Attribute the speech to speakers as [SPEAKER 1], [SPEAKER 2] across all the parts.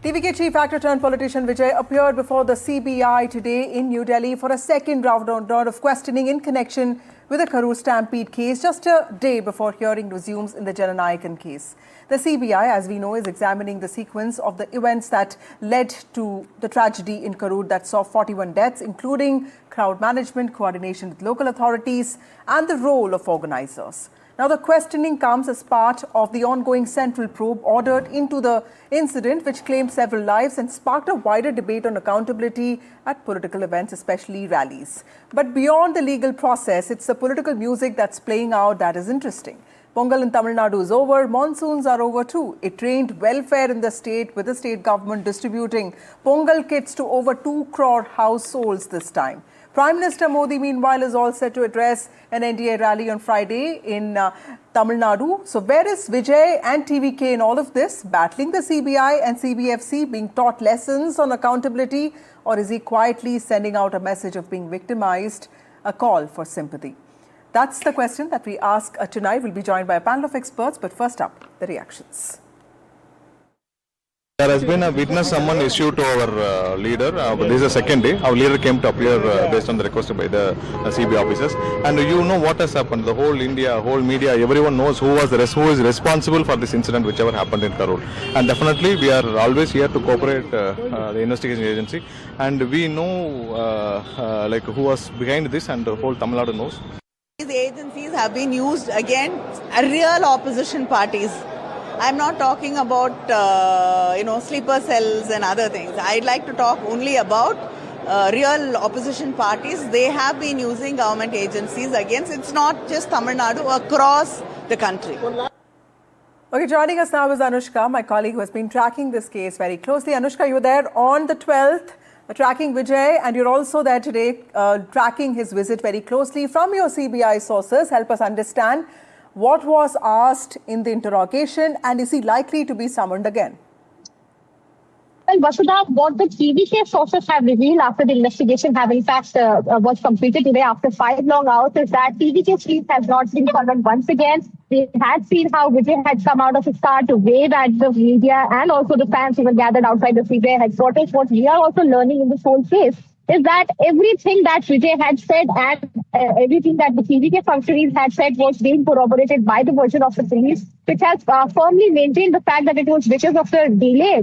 [SPEAKER 1] TVK chief actor turned politician Vijay appeared before the CBI today in New Delhi for a second round of questioning in connection with the Karur Stampede case just a day before hearing resumes in the Jananayakan case. The CBI, as we know, is examining the sequence of the events that led to the tragedy in Karur that saw 41 deaths, including crowd management, coordination with local authorities, and the role of organisers. Now, the questioning comes as part of the ongoing central probe ordered into the incident, which claimed several lives and sparked a wider debate on accountability at political events, especially rallies. But beyond the legal process, it's the political music that's playing out that is interesting. Pongal in Tamil Nadu is over, monsoons are over too. It rained welfare in the state, with the state government distributing Pongal kits to over 2 crore households this time. Prime Minister Modi, meanwhile, is all set to address an NDA rally on Friday in Tamil Nadu. So where is Vijay and TVK in all of this? Battling the CBI and CBFC, being taught lessons on accountability? Or is he quietly sending out a message of being victimized, a call for sympathy? That's the question that we ask tonight. We'll be joined by a panel of experts. But first up, the reactions.
[SPEAKER 2] There has been a witness summon issued to our leader. This is the second day. Our leader came to appear based on the request by the CBI officers. And you know what has happened. The whole India, whole media, everyone knows who is responsible for this incident, whichever happened in Karur. And definitely we are always here to cooperate the investigation agency. And we know like who was behind this, and the whole Tamil Nadu knows.
[SPEAKER 3] These agencies have been used against real opposition parties. I'm not talking about, sleeper cells and other things. I'd like to talk only about real opposition parties. They have been using government agencies against, it's not just Tamil Nadu, across the country.
[SPEAKER 1] Okay, joining us now is Anushka, my colleague who has been tracking this case very closely. Anushka, you were there on the 12th, tracking Vijay, and you're also there today tracking his visit very closely. From your CBI sources, help us understand what was asked in the interrogation, and is he likely to be summoned again?
[SPEAKER 4] Well, Vasudha, what the TVK sources have revealed after the investigation have in fact was completed today after 5 long hours is that TVK chief has not been summoned once again. We had seen how Vijay had come out of his car to wave at the media and also the fans who were gathered outside the CBI headquarters. What we are also learning in this whole case is that everything that Vijay had said and everything that the TVK functionaries had said was being corroborated by the version of the police, which has firmly maintained the fact that it was because of the delay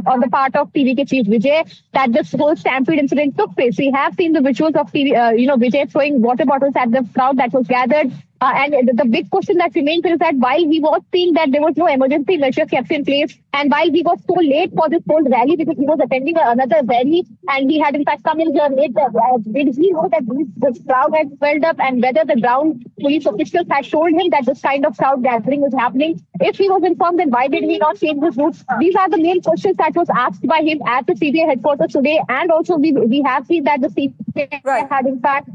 [SPEAKER 4] on the part of TVK chief Vijay that this whole Stampede incident took place. We have seen the visuals of Vijay throwing water bottles at the crowd that was gathered. And the big question that remains is that while he was seeing that there was no emergency measure kept in place, and while he was so late for this whole rally because he was attending another rally, and he had in fact come in here late, did he know that this crowd had swelled up, and whether the ground police officials had told him that this kind of crowd gathering was happening? If he was informed, then why did he not change his route? These are the main questions that was asked by him at the CBI headquarters today, and also we have seen that the CBI had in fact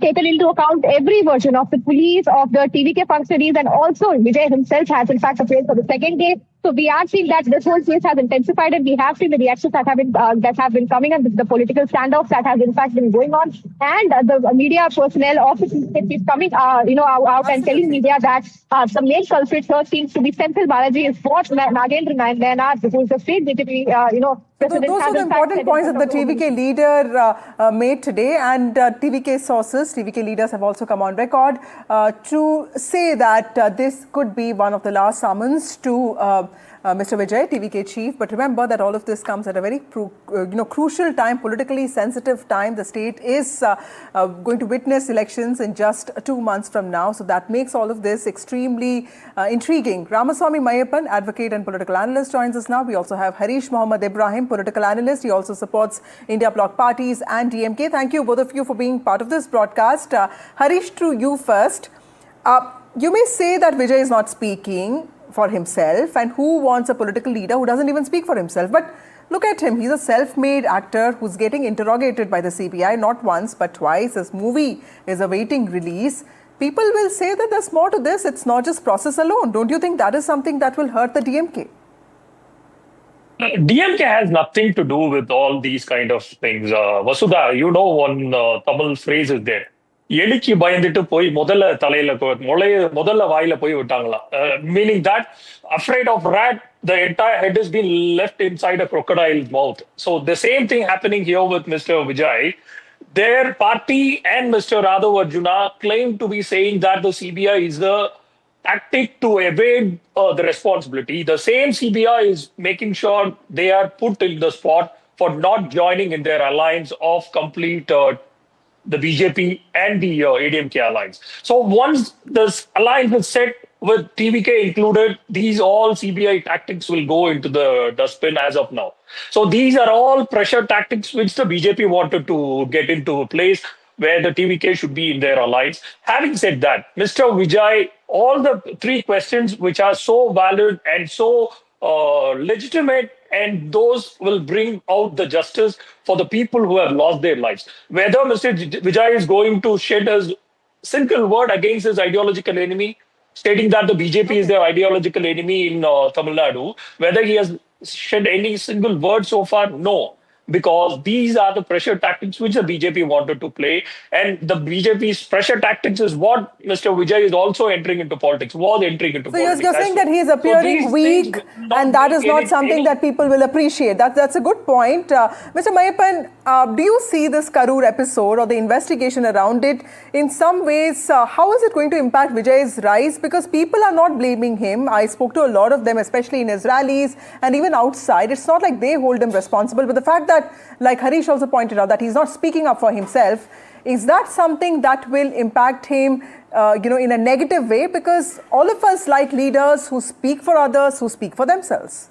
[SPEAKER 4] taken into account every version of the police, of the TVK functionaries, and also Vijay himself has in fact appeared for the second day. So we are seeing that this whole case has intensified, and we have seen the reactions that have been coming, and the political standoffs that have in fact been going on, and the media personnel of the is coming, out and telling media that the main culprit here seems to be Senthil Balaji, is what Nagendra Nayanar, who is the state deputy, president.
[SPEAKER 1] Those are the important points that the TVK leader made today, and TVK sources, TVK leaders have also come on record to say that this could be one of the last summons to Mr. Vijay, TVK chief. But remember that all of this comes at a very crucial time, politically sensitive time. The state is going to witness elections in just 2 months from now. So that makes all of this extremely intriguing. Ramaswamy Mayappan, advocate and political analyst, joins us now. We also have Harish Mohammed Ibrahim, political analyst. He also supports India Bloc parties and DMK. Thank you, both of you, for being part of this broadcast. Harish, to you first. You may say that Vijay is not speaking for himself, and who wants a political leader who doesn't even speak for himself? But look at him. He's a self-made actor who's getting interrogated by the CBI not once but twice. His movie is awaiting release. People will say that there's more to this. It's not just process alone. Don't you think that is something that will hurt the DMK?
[SPEAKER 5] DMK has nothing to do with all these kind of things. Vasudha, one Tamil phrase is there. எலிக்கு பயந்துட்டு போய் முதல்ல வாயில போய் விட்டாங்களாம். Meaning that afraid of rat, the entire head has been left inside a crocodile's mouth. So the same thing happening here with Mr. Vijay. Their party and Mr. Radhav Arjuna claim to be saying that the CBI is the tactic to evade the responsibility. The same CBI is making sure they are put in the spot for not joining in their alliance of complete the BJP and the ADMK alliance. So once this alliance is set with TVK included, these all CBI tactics will go into the dustbin as of now. So these are all pressure tactics which the BJP wanted to get into a place where the TVK should be in their alliance. Having said that, Mr. Vijay, all the three questions which are so valid and so legitimate, and those will bring out the justice for the people who have lost their lives. Whether Mr. Vijay is going to shed a single word against his ideological enemy, stating that the BJP is their ideological enemy in Tamil Nadu, whether he has shed any single word so far, no. Because these are the pressure tactics which the BJP wanted to play. And the BJP's pressure tactics is what Mr. Vijay is also entering into politics, was entering into politics.
[SPEAKER 1] So you're saying that he is appearing weak, and that is not something that people will appreciate. That's a good point. Mr. Mayappan, do you see this Karur episode or the investigation around it in some ways, how is it going to impact Vijay's rise? Because people are not blaming him. I spoke to a lot of them, especially in his rallies and even outside. It's not like they hold him responsible, but the fact that, like Harish also pointed out, that he's not speaking up for himself, is that something that will impact him in a negative way? Because all of us like leaders who speak for others, who speak for themselves.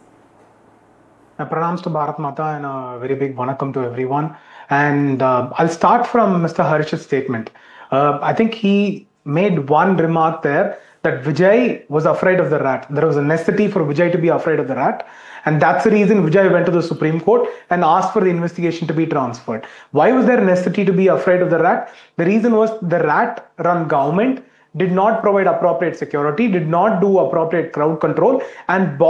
[SPEAKER 6] Pranams to Bharat Mata and a very big vanakkam to everyone. And I'll start from Mr. Harish's statement. I think he made one remark there that Vijay was afraid of the rat. There was a necessity for Vijay to be afraid of the rat. And that's the reason Vijay went to the Supreme Court and asked for the investigation to be transferred. Why was there a necessity to be afraid of the rat? The reason was the rat-run government did not provide appropriate security, did not do appropriate crowd control, and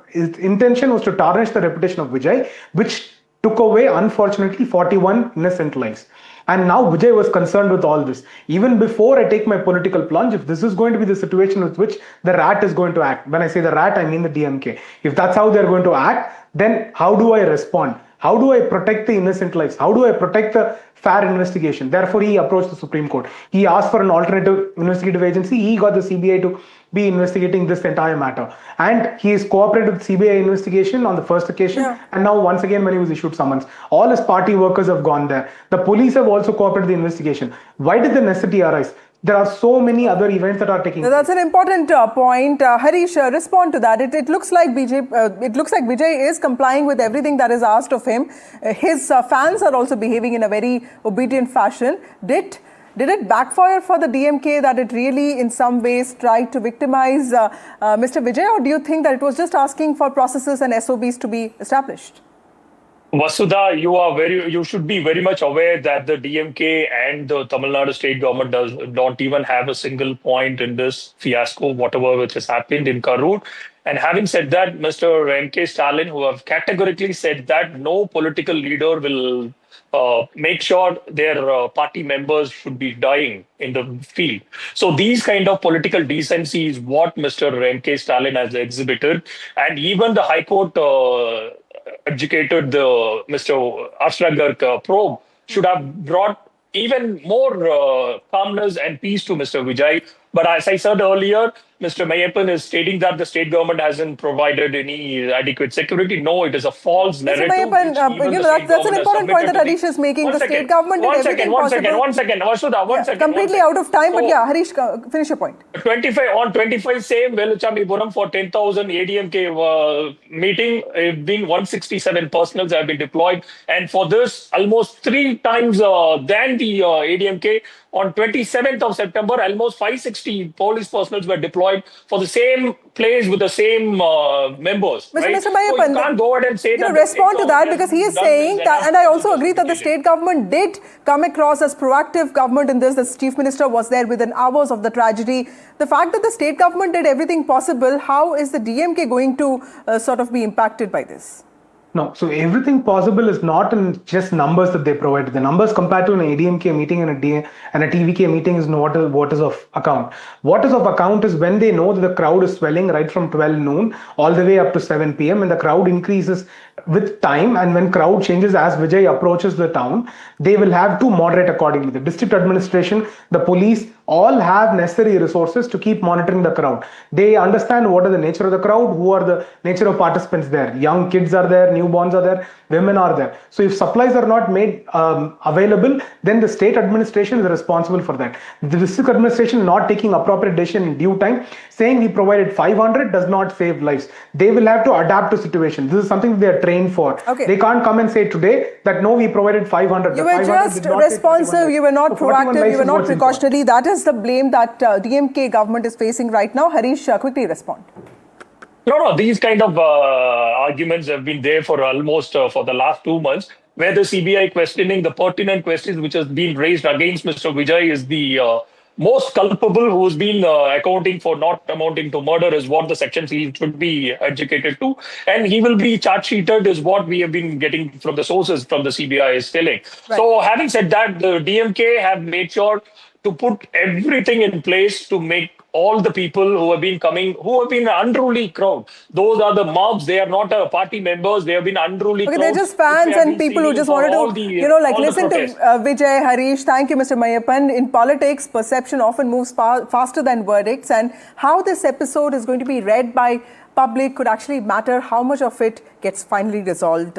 [SPEAKER 6] his intention was to tarnish the reputation of Vijay, which took away, unfortunately, 41 innocent lives. And now Vijay was concerned with all this. Even before I take my political plunge, if this is going to be the situation with which the rat is going to act, when I say the rat, I mean the DMK. If that's how they're going to act, then how do I respond? How do I protect the innocent lives? How do I protect the fair investigation? Therefore, he approached the Supreme Court. He asked for an alternative investigative agency. He got the CBI to be investigating this entire matter. And he is cooperated with CBI investigation on the first occasion. Yeah. And now once again when he was issued summons. All his party workers have gone there. The police have also cooperated with the investigation. Why did the necessity arise? There are so many other events that are taking place.
[SPEAKER 1] That's an important point. Harish, respond to that. It looks like Vijay is complying with everything that is asked of him. His fans are also behaving in a very obedient fashion. Did it backfire for the DMK that it really in some ways tried to victimize Mr. Vijay, or do you think that it was just asking for processes and SOBs to be established?
[SPEAKER 5] Vasudha, you should be very much aware that the DMK and the Tamil Nadu state government don't even have a single point in this fiasco, whatever which has happened in Karur. And having said that, Mr. M.K. Stalin, who have categorically said that no political leader will make sure their party members should be dying in the field. So these kind of political decency is what Mr. M.K. Stalin has exhibited. And even the High Court adjudicated the Mr. Ashra Garg probe should have brought even more calmness and peace to Mr. Vijay. But as I said earlier, Mr. Mayappan is stating that the state government hasn't provided any adequate security. No, it is a false narrative.
[SPEAKER 1] Mr. Mayappan, that's an important point that Harish is making. The state government did everything possible.
[SPEAKER 5] One second.
[SPEAKER 1] Completely out of time, but yeah, Harish, finish your point.
[SPEAKER 5] 25 same Veluchamipuram for 10,000 ADMK meeting, being 167 personals have been deployed. And for this, almost 3 times than the ADMK, on 27th of September, almost 560 police personals were deployed for the same place with the same members.
[SPEAKER 1] Mr.
[SPEAKER 5] Right?
[SPEAKER 1] Mr. Mayappan,
[SPEAKER 5] so you can't go ahead and say that.
[SPEAKER 1] Respond to that, because he is saying that, and I also agree that the state government did come across as proactive government in this. The chief minister was there within hours of the tragedy. The fact that the state government did everything possible, how is the DMK going to sort of be impacted by this?
[SPEAKER 6] No, so everything possible is not in just numbers that they provided. The numbers compared to an ADMK meeting and a TVK meeting is what is of account. What is of account is when they know that the crowd is swelling right from 12 noon all the way up to 7 p.m. and the crowd increases with time, and when crowd changes as Vijay approaches the town, they will have to moderate accordingly. The district administration, the police, all have necessary resources to keep monitoring the crowd. They understand what is the nature of the crowd, who are the nature of participants there. Young kids are there, newborns are there, women are there. So if supplies are not made available, then the state administration is responsible for that. The district administration not taking appropriate decision in due time, saying we provided 500 does not save lives. They will have to adapt to situation. This is something they are trained for.
[SPEAKER 1] Okay.
[SPEAKER 6] They can't come and say today that no, we provided 500.
[SPEAKER 1] You were just responsive, you were not proactive, you were not precautionary. That is the blame that DMK government is facing right now. Harish, quickly respond.
[SPEAKER 5] No, these kind of arguments have been there for almost for the last 2 months, where the CBI questioning the pertinent questions which has been raised against Mr. Vijay is the most culpable, who's been accounting for not amounting to murder, is what the sections he should be educated to. And he will be charge sheeted is what we have been getting from the sources from the CBI is telling.
[SPEAKER 1] Right.
[SPEAKER 5] So having said that, the DMK have made sure to put everything in place to make all the people who have been coming, who have been an unruly crowd. Those are the mobs. They are not party members. They have been unruly crowds.
[SPEAKER 1] They're just fans and people who just wanted to, listen to Vijay, Harish. Thank you, Mr. Mayappan. In politics, perception often moves faster than verdicts, and how this episode is going to be read by public could actually matter how much of it gets finally resolved.